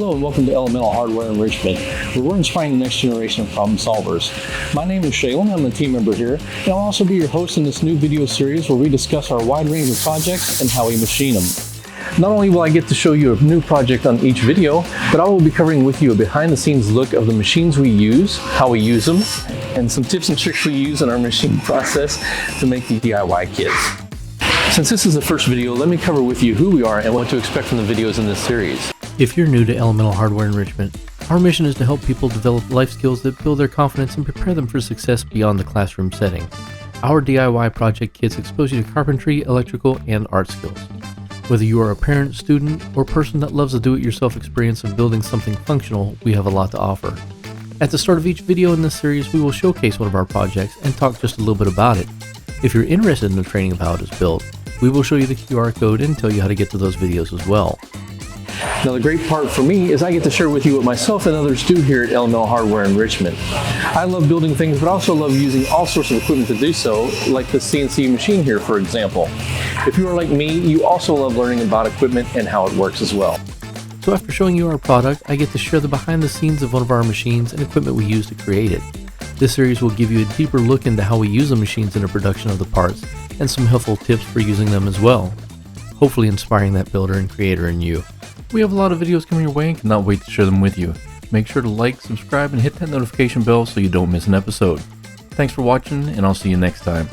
Hello and welcome to Elemental Hardware Enrichment, where we're inspiring the next generation of problem solvers. My name is Shalen, I'm a team member here, and I'll also be your host in this new video series where we discuss our wide range of projects and how we machine them. Not only will I get to show you a new project on each video, but I will be covering with you a behind-the-scenes look of the machines we use, how we use them, and some tips and tricks we use in our machine process to make these DIY kits. Since this is the first video, let me cover with you who we are and what to expect from the videos in this series. If you're new to Elemental Hardware Enrichment, our mission is to help people develop life skills that build their confidence and prepare them for success beyond the classroom setting. Our DIY project kits expose you to carpentry, electrical, and art skills. Whether you are a parent, student, or person that loves the do-it-yourself experience of building something functional, we have a lot to offer. At the start of each video in this series, we will showcase one of our projects and talk just a little bit about it. If you're interested in the training of how it is built, we will show you the QR code and tell you how to get to those videos as well. Now the great part for me is I get to share with you what myself and others do here at Elemental Hardware Enrichment. I love building things, but also love using all sorts of equipment to do so, like the CNC machine here, for example. If you are like me, you also love learning about equipment and how it works as well. So after showing you our product, I get to share the behind the scenes of one of our machines and equipment we use to create it. This series will give you a deeper look into how we use the machines in the production of the parts and some helpful tips for using them as well, hopefully inspiring that builder and creator in you. We have a lot of videos coming your way and cannot wait to share them with you. Make sure to like, subscribe, and hit that notification bell so you don't miss an episode. Thanks for watching, and I'll see you next time.